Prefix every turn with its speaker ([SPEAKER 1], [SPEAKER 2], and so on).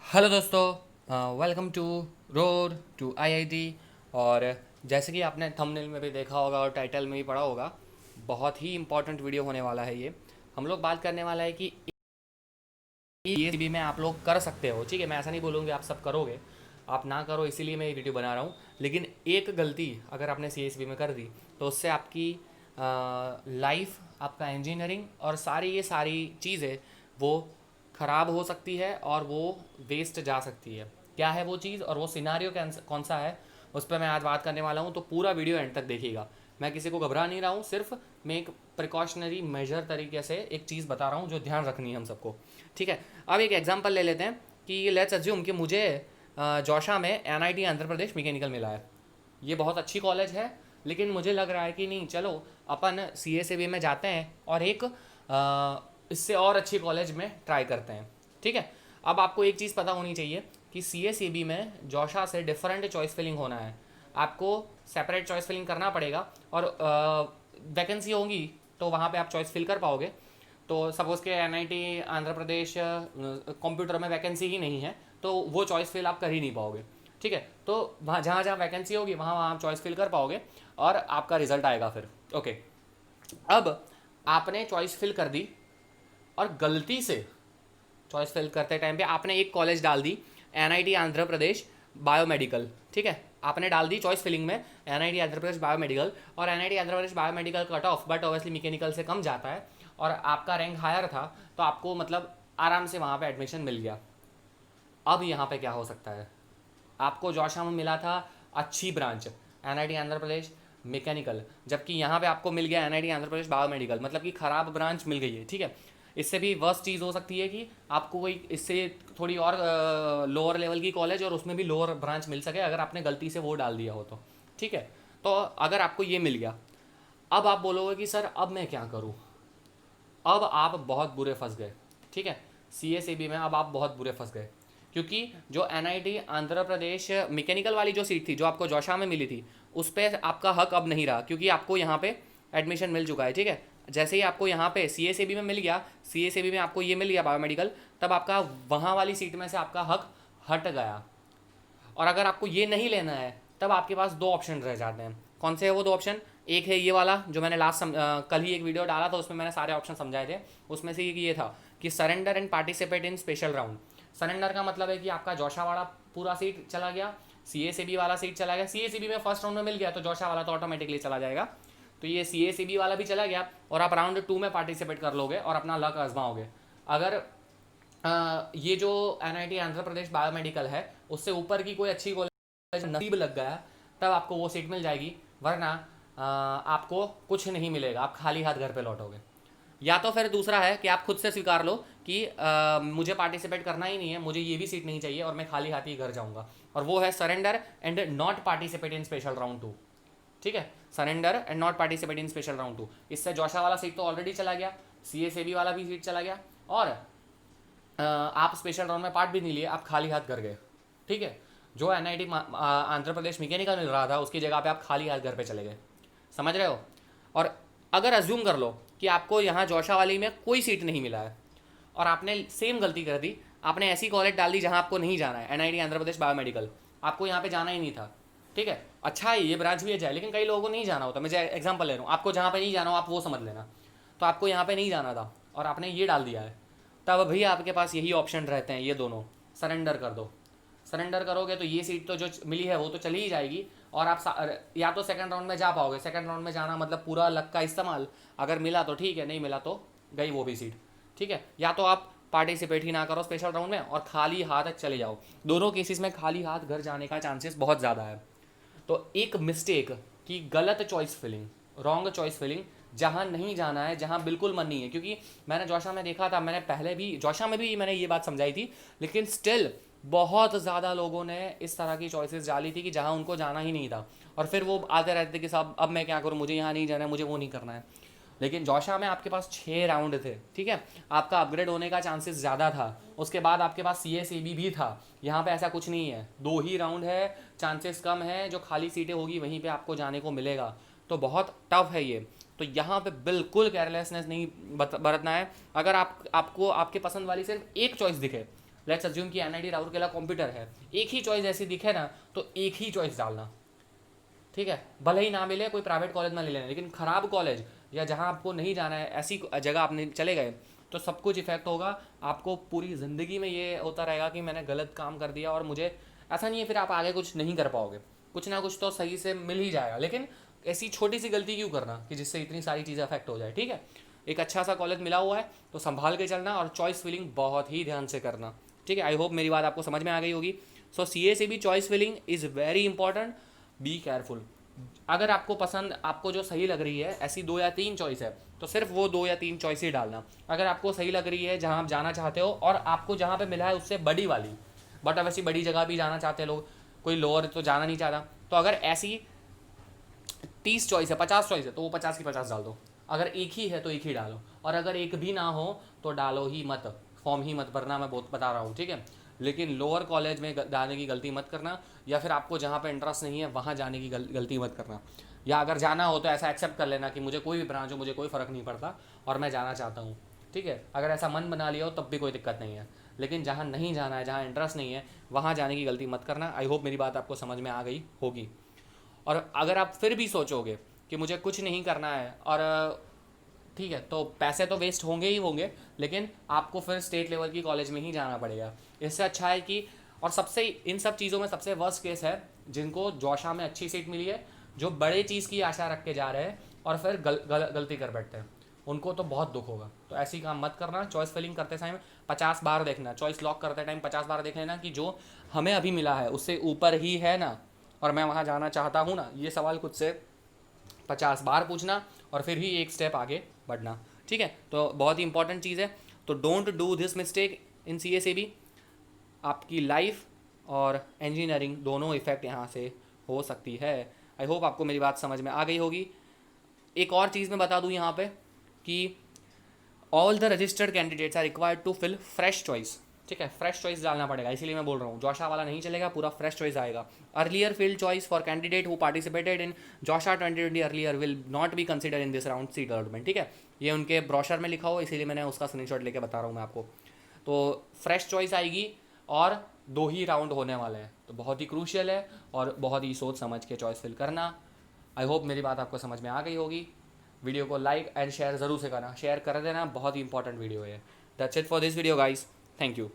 [SPEAKER 1] Hello दोस्तों, welcome to road to IIT. और जैसे कि आपने थंबनेल में भी देखा होगा और टाइटल में भी पढ़ा होगा, बहुत ही इम्पोर्टेंट वीडियो होने वाला है ये। हम लोग बात करने वाला है कि ये भी में आप लोग कर सकते हो। ठीक है, मैं ऐसा नहीं बोलूँगी आप सब करोगे, आप ना करो, इसीलिए मैं ये वीडियो बना रहा हूँ। लेकिन एक गलती अगर आपने सी में कर दी तो उससे आपकी लाइफ, आपका इंजीनियरिंग और सारी ये सारी चीज़ें वो ख़राब हो सकती है और वो वेस्ट जा सकती है। क्या है वो चीज़ और वो सिनारियो कौन सा है, उस पर मैं आज बात करने वाला हूँ। तो पूरा वीडियो एंड तक देखिएगा। मैं किसी को घबरा नहीं रहा हूँ, सिर्फ मैं एक प्रिकॉशनरी मेजर तरीके से एक चीज़ बता रहा हूँ जो ध्यान रखनी है हम सबको। ठीक है, अब एक एग्जांपल ले लेते हैं कि लेट्स अज्यूम कि मुझे जोशा में एनआईटी आंध्र प्रदेश मैकेनिकल मिला है। ये बहुत अच्छी कॉलेज है, लेकिन मुझे लग रहा है कि नहीं, चलो अपन सी में जाते हैं और एक इससे और अच्छी कॉलेज में ट्राई करते हैं। ठीक है, अब आपको एक चीज़ पता होनी चाहिए कि सी में जोशा से डिफरेंट चॉइस फिलिंग होना है। आपको सेपरेट चॉइस फिलिंग करना पड़ेगा और वैकेंसी होगी तो वहाँ पे आप चॉइस फिल कर पाओगे। तो सपोज़ के एनआईटी आंध्र प्रदेश कंप्यूटर में वैकेंसी ही नहीं है, तो वो चॉइस फिल आप कर ही नहीं पाओगे। ठीक है, तो वहाँ जहाँ जहाँ वैकेंसी होगी वहाँ वहाँ आप चॉइस फिल कर पाओगे और आपका रिजल्ट आएगा फिर। ओके, अब आपने चॉइस फिल कर दी और गलती से चॉइस फिल करते टाइम पे आपने एक कॉलेज डाल दी, एनआईटी आंध्र प्रदेश बायोमेडिकल। ठीक है, आपने डाल दी चॉइस फिलिंग में एनआईटी आंध्र प्रदेश बायोमेडिकल, और NIT Andhra Pradesh biomedical cut off but obviously mechanical से कम जाता है और आपका रैंक हायर था, तो आपको मतलब आराम से वहाँ पे एडमिशन मिल गया। अब यहाँ पे क्या हो सकता है, आपको जोशा में मिला था अच्छी branch NIT Andhra Pradesh mechanical, जबकि यहाँ पे आपको मिल गया एनआईटी आंध्र प्रदेश बायोमेडिकल, मतलब कि ख़राब ब्रांच मिल गई है। ठीक है, इससे भी वर्स्ट चीज़ हो सकती है कि आपको कोई इससे थोड़ी और लोअर लेवल की कॉलेज और उसमें भी लोअर ब्रांच मिल सके अगर आपने गलती से वो डाल दिया हो तो। ठीक है, तो अगर आपको ये मिल गया, अब आप बोलोगे कि सर अब मैं क्या करूँ। अब आप बहुत बुरे फंस गए। ठीक है, सी में अब आप बहुत बुरे फंस गए, क्योंकि जो एनआईटी आंध्र प्रदेश मैकेनिकल वाली जो सीट थी जो आपको जोशा में मिली थी, उस पर आपका हक अब नहीं रहा, क्योंकि आपको यहाँ पे एडमिशन मिल चुका है। ठीक है, जैसे ही आपको यहाँ पे सी में मिल गया, सी में आपको ये मिल गया बायोमेडिकल, तब आपका वहाँ वाली सीट में से आपका हक हट गया। और अगर आपको ये नहीं लेना है तब आपके पास दो ऑप्शन रह जाते हैं। कौन से है वो दो ऑप्शन? एक है ये वाला जो मैंने कल ही एक वीडियो डाला था, उसमें मैंने सारे ऑप्शन समझाए थे। उसमें से एक ये था कि surrender and participate in special round. Surrender का मतलब है कि आपका जोशा वाला पूरा सीट चला गया, सी वाला सीट चला गया। सी में फर्स्ट राउंड में मिल गया तो जोशा वाला तो ऑटोमेटिकली चला जाएगा, तो ये सी वाला भी चला गया और आप राउंड 2 में पार्टिसिपेट कर लोगे और अपना लक आजमाओगे। अगर ये जो एनआईटी आंध्र प्रदेश बायोमेडिकल है उससे ऊपर की कोई अच्छी कॉलेज नसीब लग गया, तब आपको वो सीट मिल जाएगी, वरना आपको कुछ नहीं मिलेगा, आप खाली हाथ घर पे लौटोगे। या तो फिर दूसरा है कि आप खुद से स्वीकार लो कि मुझे पार्टिसिपेट करना ही नहीं है, मुझे ये भी सीट नहीं चाहिए और मैं खाली हाथ ही घर जाऊंगा, और वो है surrender and not participate in special round 2। ठीक है, surrender and not participate in special round 2, इससे जोशा वाला सीट तो ऑलरेडी चला गया, सी वाला भी सीट चला गया, और आप स्पेशल राउंड में पार्ट भी नहीं लिए, आप खाली हाथ घर गए। ठीक है, जो एनआईटी आंध्र प्रदेश मैकेनिकल मिल रहा था उसकी जगह पे आप खाली हाथ घर पे चले गए। समझ रहे हो? और अगर अज्यूम कर लो कि आपको यहाँ जोशा वाली में कोई सीट नहीं मिला है और आपने सेम गलती कर दी, आपने ऐसी कॉलेज डाल दी जहाँ आपको नहीं जाना है, एनआईटी आंध्र प्रदेश बायोमेडिकल, आपको यहाँ पे जाना ही नहीं था। ठीक है, अच्छा है ये ब्रांच भी है, लेकिन कई लोगों को नहीं जाना होता। मैं एग्जाम्पल ले रहा हूँ, आपको जहाँ पे नहीं जाना हो आप वो समझ लेना। तो आपको यहाँ पे नहीं जाना था और आपने ये डाल दिया है, तब भी आपके पास यही ऑप्शन रहते हैं, ये दोनों। सरेंडर कर दो, सरेंडर करोगे तो ये सीट तो जो मिली है वो तो चली ही जाएगी, और आप या तो सेकंड राउंड में जा पाओगे। सेकंड राउंड में जाना मतलब पूरा लक का इस्तेमाल, अगर मिला तो ठीक है, नहीं मिला तो गई वो भी सीट। ठीक है, या तो आप पार्टिसिपेट ही ना करो स्पेशल राउंड में और खाली हाथ चले जाओ। दोनों केसेस में खाली हाथ घर जाने का चांसेस बहुत ज़्यादा है। तो एक मिस्टेक की गलत choice filling, wrong choice filling, जहाँ नहीं जाना है, जहाँ बिल्कुल मन नहीं है। क्योंकि मैंने जोशा में देखा था, मैंने पहले भी जोशा में भी मैंने ये बात समझाई थी, लेकिन स्टिल बहुत ज़्यादा लोगों ने इस तरह की चॉइसेस डाली थी कि जहाँ उनको जाना ही नहीं था, और फिर वो आते रहते थे कि साहब अब मैं क्या करूँ, मुझे यहाँ नहीं जाना है, मुझे वो नहीं करना है। लेकिन जोशा में आपके पास 6 राउंड थे। ठीक है, आपका अपग्रेड होने का चांसेस ज़्यादा था, उसके बाद आपके पास सी भी था। यहाँ पे ऐसा कुछ नहीं है, 2 ही राउंड है, चांसेस कम है, जो खाली सीटें होगी वहीं पे आपको जाने को मिलेगा। तो बहुत टफ है ये। तो यहाँ पे बिल्कुल केयरलेसनेस नहीं बरतना है। अगर आपको आपके पसंद वाली सिर्फ एक चॉइस दिखे लेट्स अज्यूम कि NIT राउरकेला कंप्यूटर है, एक ही चॉइस ऐसी दिखे ना तो एक ही चॉइस डालना, ठीक है। भले ही ना मिले, कोई प्राइवेट कॉलेज में ले लेना, लेकिन ख़राब कॉलेज या जहाँ आपको नहीं जाना है ऐसी जगह आपने चले गए तो सब कुछ इफेक्ट होगा। आपको पूरी ज़िंदगी में ये होता रहेगा कि मैंने गलत काम कर दिया और मुझे ऐसा नहीं है, फिर आप आगे कुछ नहीं कर पाओगे, कुछ ना कुछ तो सही से मिल ही जाएगा, लेकिन ऐसी छोटी सी गलती क्यों करना कि जिससे इतनी सारी चीज़ें अफेक्ट हो जाए, ठीक है। एक अच्छा सा कॉलेज मिला हुआ है तो संभाल के चलना और चॉइस फिलिंग बहुत ही ध्यान से करना, ठीक है। आई होप मेरी बात आपको समझ में आ गई होगी। सो CA से भी choice filling is very important, be careful. अगर आपको पसंद, आपको जो सही लग रही है ऐसी 2 या 3 चॉइस है तो सिर्फ वो 2 या 3 चॉइस ही डालना। अगर आपको सही लग रही है जहाँ आप जाना चाहते हो और आपको जहाँ पे मिला है उससे बड़ी वाली, बट अब ऐसी बड़ी जगह भी जाना चाहते हैं लोग, कोई लोअर तो जाना नहीं चाहता, तो अगर ऐसी 30 चॉइस है, 50 चॉइस है तो वो 50 की 50 डाल दो। अगर एक ही है तो एक ही डालो, और अगर एक भी ना हो तो डालो ही मत, फॉर्म ही मत भरना, मैं बहुत बता रहा हूँ, ठीक है। लेकिन लोअर कॉलेज में जाने की गलती मत करना, या फिर आपको जहाँ पे इंटरेस्ट नहीं है वहाँ जाने की गलती मत करना। या अगर जाना हो तो ऐसा एक्सेप्ट कर लेना कि मुझे कोई भी ब्रांच हो, मुझे कोई फ़र्क नहीं पड़ता और मैं जाना चाहता हूँ, ठीक है। अगर ऐसा मन बना लिया हो तब भी कोई दिक्कत नहीं है, लेकिन जहाँ नहीं जाना है, जहाँ इंटरेस्ट नहीं है, वहाँ जाने की गलती मत करना। आई होप मेरी बात आपको समझ में आ गई होगी। और अगर आप फिर भी सोचोगे कि मुझे कुछ नहीं करना है और ठीक है, तो पैसे तो वेस्ट होंगे ही होंगे, लेकिन आपको फिर स्टेट लेवल की कॉलेज में ही जाना पड़ेगा। इससे अच्छा है कि, और सबसे इन सब चीज़ों में सबसे वर्स्ट केस है जिनको जॉशा में अच्छी सीट मिली है, जो बड़े चीज़ की आशा रख के जा रहे हैं और फिर गलती कर बैठते हैं, उनको तो बहुत दुख होगा। तो ऐसी काम मत करना। चॉइस फिलिंग करते समय 50 बार देखना, चॉइस लॉक करते टाइम 50 बार देख लेना कि जो हमें अभी मिला है उससे ऊपर ही है ना, और मैं वहाँ जाना चाहता हूँ ना, ये सवाल खुद से 50 बार पूछना और फिर ही एक स्टेप आगे बढ़ना, ठीक है। तो बहुत ही इंपॉर्टेंट चीज़ है। तो don't do this mistake in CA से भी। आपकी लाइफ और इंजीनियरिंग दोनों इफेक्ट यहाँ से हो सकती है। आई होप आपको मेरी बात समझ में आ गई होगी। एक और चीज़ मैं बता दूँ यहाँ पे कि all the registered candidates are required to fill fresh choice, ठीक है। फ्रेश चॉइस डालना पड़ेगा, इसीलिए मैं बोल रहा हूँ जोशा वाला नहीं चलेगा, पूरा फ्रेश चॉइस आएगा। Earlier field choice for candidate who participated in Joshi 2020 earlier will not be consider in this round seat allotment, ठीक है। ये उनके ब्रोशर में लिखा हो, इसीलिए मैंने उसका स्क्रीनशॉट लेके बता रहा हूँ मैं आपको। तो फ्रेश चॉइस आएगी और 2 ही राउंड होने वाले हैं, तो बहुत ही क्रूशियल है और बहुत ही सोच समझ के चॉइस फिल करना। आई होप मेरी बात आपको समझ में आ गई होगी। वीडियो को लाइक एंड शेयर ज़रूर से करना, शेयर कर देना, बहुत ही इंपॉर्टेंट वीडियो है। That's it for this video guys, thank you.